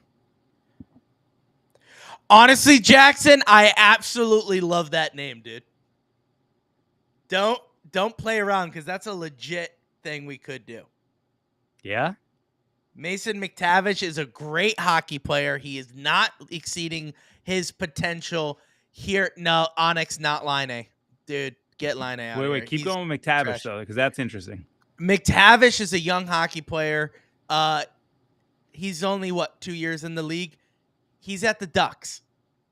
Honestly, Jackson, I absolutely love that name, dude. Don't play around because that's a legit thing we could do. Yeah? Mason McTavish is a great hockey player. He is not exceeding his potential here. No, Onyx, not Line. Dude, get Line out. Wait, keep going with McTavish, though, because that's interesting. McTavish is a young hockey player. He's only, 2 years in the league? He's at the Ducks.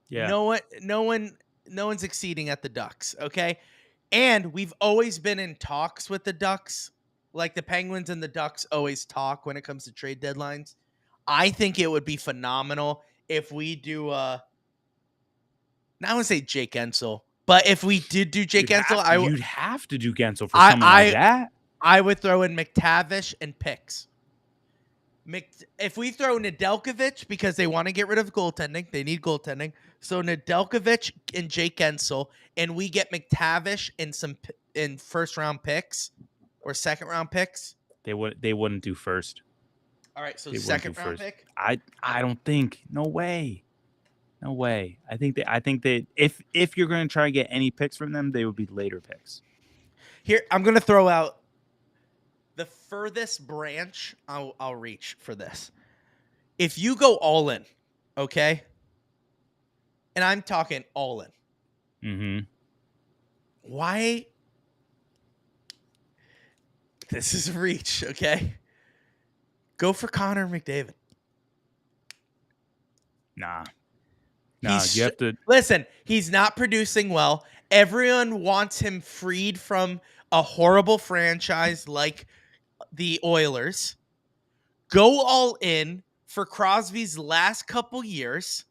Yeah. No one's exceeding at the Ducks, okay? And we've always been in talks with the Ducks. Like the Penguins and the Ducks always talk when it comes to trade deadlines. I think it would be phenomenal if we do not want to say Jake Gensel, but if we did do Jake Gensel, you'd have to do Gensel for someone like that. I would throw in McTavish and picks. If we throw Nedeljkovic, because they want to get rid of goaltending, they need goaltending. So Nedeljkovic and Jake Gensel, and we get McTavish and in first round picks or second round picks. They wouldn't do first. All right, so They wouldn't second do round first. pick. I don't think. No way. No way. I think that if you're going to try to get any picks from them, they would be later picks. Here, I'm going to throw out the furthest branch I'll reach for this. If you go all in, okay? And I'm talking all in. Mm-hmm. Why? This is a reach, okay? Go for Connor McDavid. Nah, you have to listen. He's not producing well. Everyone wants him freed from a horrible franchise like the Oilers. Go all in for Crosby's last couple years.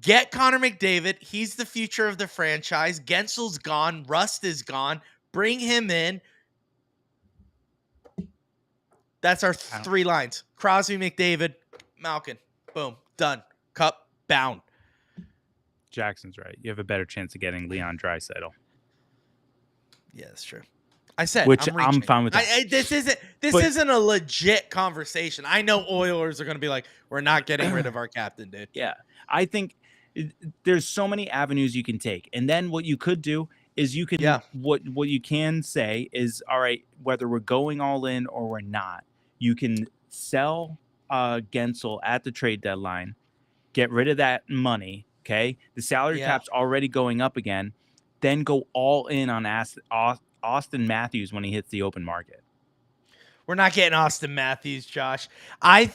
Get Connor McDavid. He's the future of the franchise. Gensel's gone. Rust is gone. Bring him in. That's our 3 lines. Crosby, McDavid, Malkin. Boom. Done. Cup bound. Jackson's right. You have a better chance of getting Leon Draisaitl. Yeah, that's true. I said, which I'm fine with that. This isn't a legit conversation. I know Oilers are going to be like, we're not getting rid of our captain, dude. Yeah, I think there's so many avenues you can take, and then what you could do is you can what you can say is, all right, whether we're going all in or we're not, you can sell Gensel at the trade deadline, get rid of that money. Okay, the salary cap's already going up again. Then go all in on Austin Matthews when he hits the open market. We're not getting Austin Matthews, Josh. I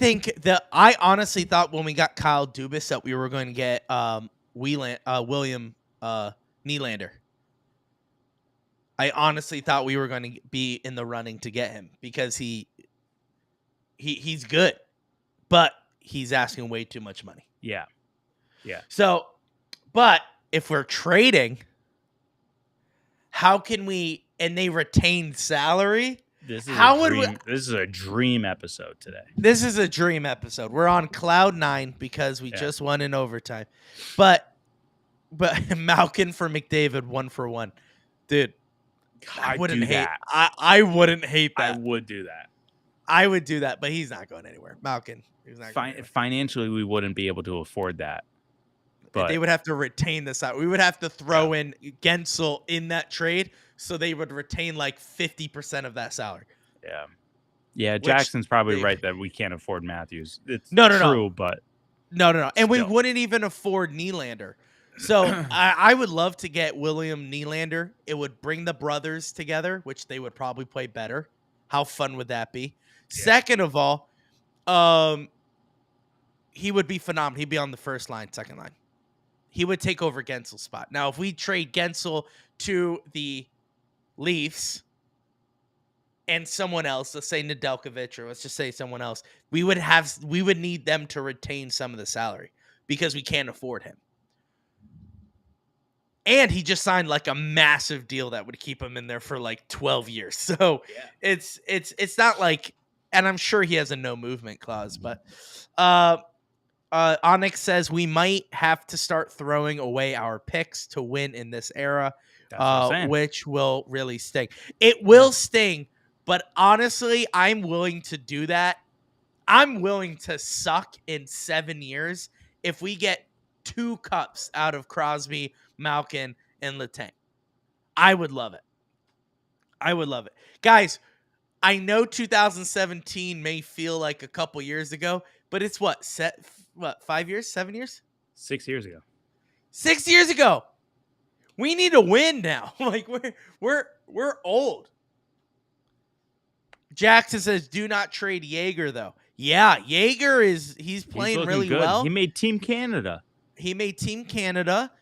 honestly thought when we got Kyle Dubas that we were going to get William Nylander. I honestly thought we were going to be in the running to get him because he's good, but he's asking way too much money. Yeah. So, but if we're trading, how can we? And they retained salary. This is a dream episode today. This is a dream episode. We're on cloud 9 because we just won in overtime. But Malkin for McDavid 1-for-1, dude. I wouldn't hate. I wouldn't hate that. I would do that. I would do that, but he's not going anywhere. Malkin. He's not going anywhere. Financially, we wouldn't be able to afford that. But they would have to retain this out. We would have to throw in Gensel in that trade, so they would retain like 50% of that salary. Yeah. Jackson's probably right that we can't afford Matthews. It's true, but no. And we wouldn't even afford Nylander. So I would love to get William Nylander. It would bring the brothers together, which they would probably play better. How fun would that be? Yeah. Second of all, he would be phenomenal. He'd be on the first line, second line. He would take over Gensel's spot. Now, if we trade Gensel to the Leafs and someone else, let's say Nedeljkovic, or let's just say someone else, we would need them to retain some of the salary because we can't afford him. And he just signed like a massive deal that would keep him in there for like 12 years. So it's not like, and I'm sure he has a no movement clause, but Onyx says we might have to start throwing away our picks to win in this era, which will really sting. It will sting, but honestly, I'm willing to do that. I'm willing to suck in 7 years if we get 2 cups out of Crosby, Malkin, and Letang. I would love it. Guys, I know 2017 may feel like a couple years ago, but it's 5 years, 7 years? 6 years ago. 6 years ago. We need to win now. Like we're old. Jackson says, "Do not trade Yeager, though." Yeah, Yeager he's playing really good. well. He made Team Canada. Yeager's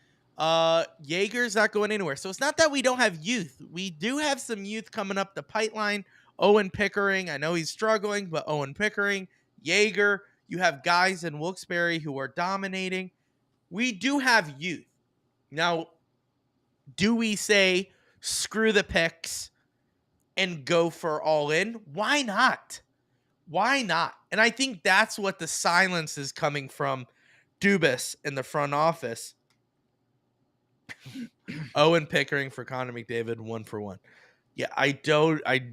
not going anywhere. So it's not that we don't have youth. We do have some youth coming up the pipeline. Owen Pickering, I know he's struggling, but Owen Pickering, Yeager, you have guys in Wilkes-Barre who are dominating. We do have youth. Now, do we say screw the picks and go for all in? Why not? Why not? And I think that's what the silence is coming from Dubas in the front office. Owen Pickering for Connor McDavid, 1-for-1. Yeah, I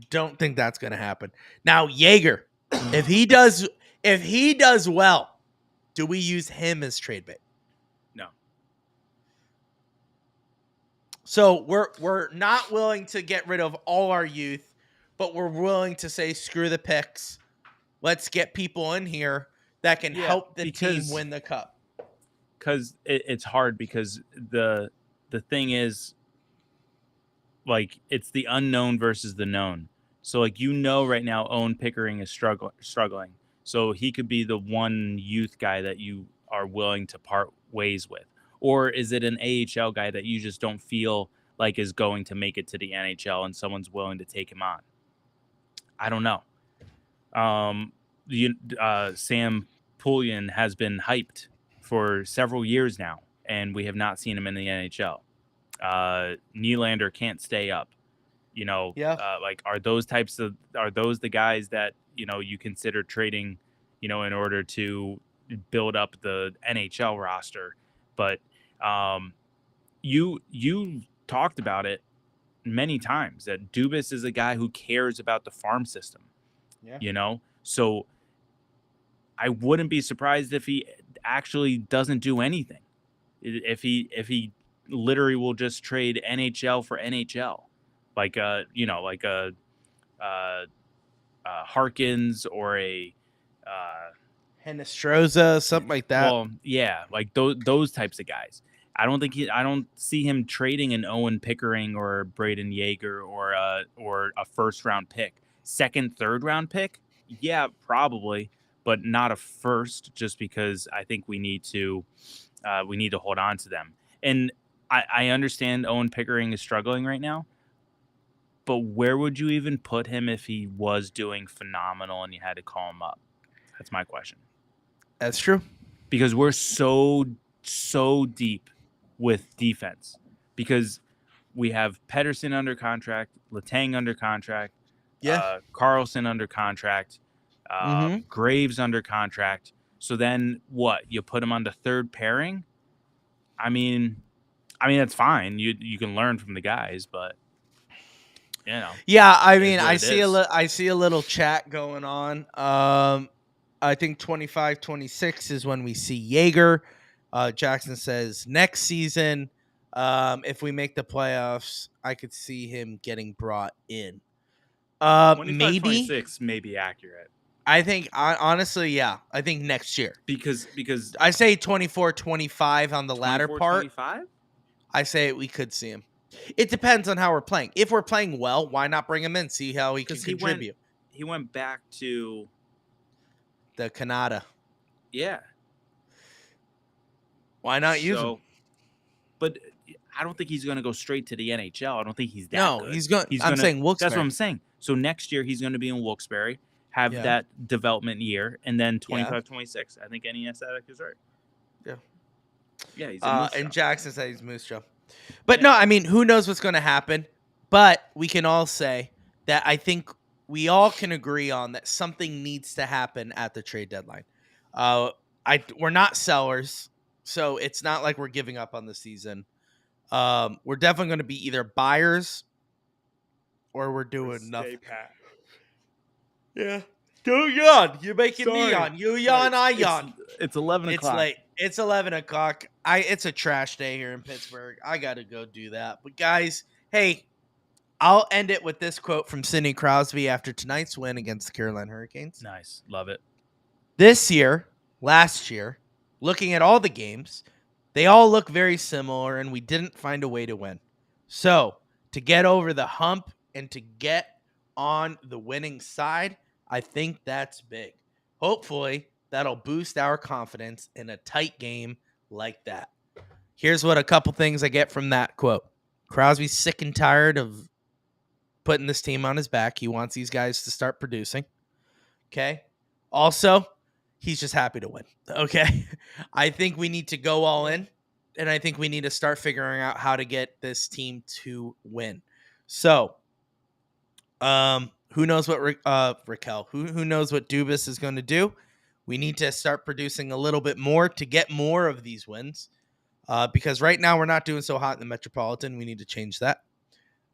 don't think that's gonna happen. Now, Jaeger, if he does well, do we use him as trade bait? No. So we're not willing to get rid of all our youth, but we're willing to say screw the picks. Let's get people in here that can help the team win the cup. Because it's hard because the thing is, like, it's the unknown versus the known. So, like, right now, Owen Pickering is struggling. So he could be the one youth guy that you are willing to part ways with. Or is it an AHL guy that you just don't feel like is going to make it to the NHL and someone's willing to take him on? I don't know. Sam Pullian has been hyped for several years now, and we have not seen him in the NHL. Nylander can't stay up. Like, are those the guys that you consider trading, in order to build up the NHL roster? But you talked about it many times that Dubas is a guy who cares about the farm system. Yeah. So I wouldn't be surprised if he actually doesn't do anything. If he literally will just trade NHL for NHL, like Harkins or a Henestroza, something like that. Well, yeah, like those types of guys. I don't see him trading an Owen Pickering or Braden Yeager or a first round pick. Second, third round pick? Yeah, probably, but not a first, just because I think we need to hold on to them. And I understand Owen Pickering is struggling right now, but where would you even put him if he was doing phenomenal and you had to call him up? That's my question. That's true. Because we're so deep with defense. Because we have Pedersen under contract, Letang under contract, Carlson under contract, Graves under contract. So then what? You put him on the third pairing? I mean that's fine. You can learn from the guys, but Yeah, I mean, I see a little chat going on. I think 25-26 is when we see Jaeger. Jackson says next season, if we make the playoffs, I could see him getting brought in. 25-26 may be accurate. I think honestly, yeah. I think next year. Because I say 24-25 on the latter part. 24-25? I say we could see him. It depends on how we're playing. If we're playing well, why not bring him in? See how he can contribute. He went back to the Canada. Yeah. Why not use him? But I don't think he's going to go straight to the NHL. I don't think he's that good. No, he's going. I'm saying Wilkes-Barre. That's what I'm saying. So next year he's going to be in Wilkes-Barre, have that development year, and then 25-26. I think any aesthetic is right. Yeah. Yeah, he's a Moose and Jackson said he's Moose Joe. But no, I mean, who knows what's going to happen? But we can all say that I think we all can agree on that something needs to happen at the trade deadline. We're not sellers, so it's not like we're giving up on the season. We're definitely going to be either buyers or we're doing nothing. Yeah. Do yawn. You're making me yawn. You yawn, I yawn. It's 11 o'clock. It's late. It's 11 o'clock. It's a trash day here in Pittsburgh. I got to go do that. But guys, hey, I'll end it with this quote from Sidney Crosby after tonight's win against the Carolina Hurricanes. Nice. Love it. Last year, looking at all the games, they all look very similar, and we didn't find a way to win. So, to get over the hump and to get on the winning side, I think that's big. Hopefully, that'll boost our confidence in a tight game like that. Here's what a couple things I get from that quote. Crosby's sick and tired of putting this team on his back. He wants these guys to start producing. Okay. Also, he's just happy to win. Okay. I think we need to go all in, and I think we need to start figuring out how to get this team to win. So, Who knows what Raquel? Who knows what Dubas is going to do? We need to start producing a little bit more to get more of these wins. Because right now we're not doing so hot in the Metropolitan. We need to change that.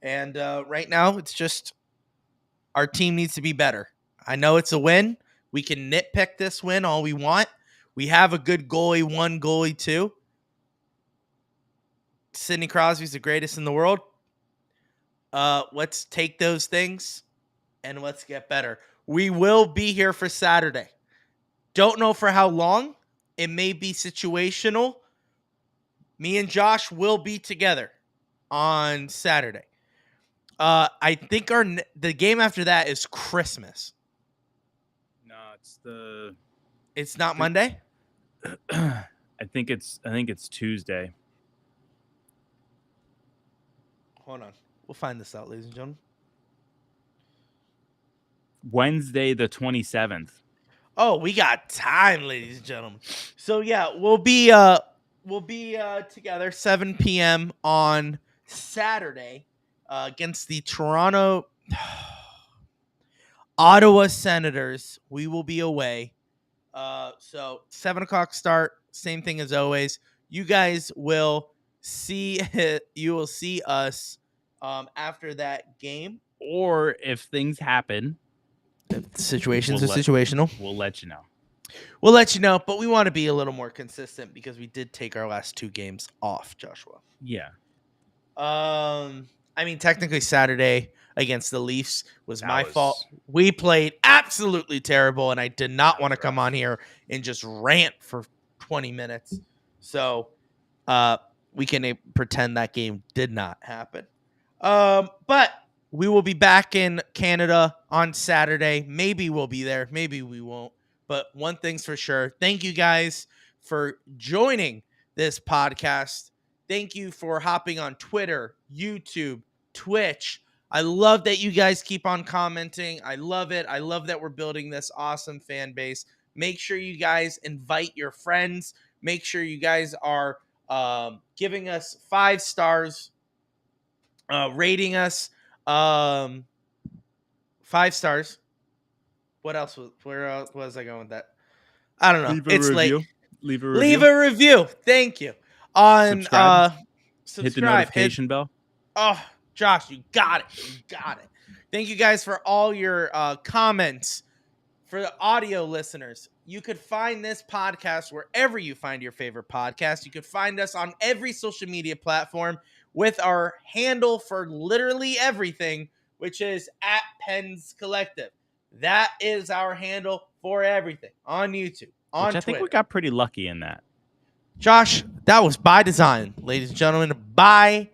And right now it's just our team needs to be better. I know it's a win. We can nitpick this win all we want. We have a good goalie, one goalie, two. Sidney Crosby's the greatest in the world. Let's take those things and let's get better. We will be here for Saturday. Don't know for how long. It may be situational. Me and Josh will be together on Saturday. I think the game after that is Christmas. No, It's not Monday? I think it's Tuesday. Hold on. We'll find this out, ladies and gentlemen. Wednesday the 27th. Oh, we got time, ladies and gentlemen. So yeah, we'll be together 7 p.m. on Saturday against the Toronto Ottawa Senators. We will be away. So 7 o'clock start. Same thing as always. You guys will see it. You will see us after that game. Or if things happen, Situations are situational. We'll let you know. We'll let you know, but we want to be a little more consistent because we did take our last 2 games off, Joshua. Yeah. I mean, technically Saturday against the Leafs was my fault. We played absolutely terrible, and I did not want to come on here and just rant for 20 minutes. So we can pretend that game did not happen. But we will be back in Canada on Saturday. Maybe we'll be there. Maybe we won't. But one thing's for sure. Thank you guys for joining this podcast. Thank you for hopping on Twitter, YouTube, Twitch. I love that you guys keep on commenting. I love it. I love that we're building this awesome fan base. Make sure you guys invite your friends. Make sure you guys are giving us 5 stars, rating us 5 stars. What else? Where else was I going with that? I don't know. It's late. Leave a review. Leave a review. Thank you. On subscribe. Hit the notification bell. Oh, Josh, you got it. You got it. Thank you guys for all your comments. For the audio listeners, you could find this podcast wherever you find your favorite podcast. You could find us on every social media platform with our handle for literally everything, which is @Pens Collective. That is our handle for everything on YouTube, on Twitter. I think we got pretty lucky in that. Josh, that was by design, ladies and gentlemen, by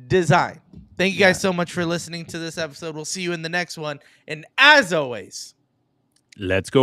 design. Thank you guys so much for listening to this episode. We'll see you in the next one. And as always, let's go.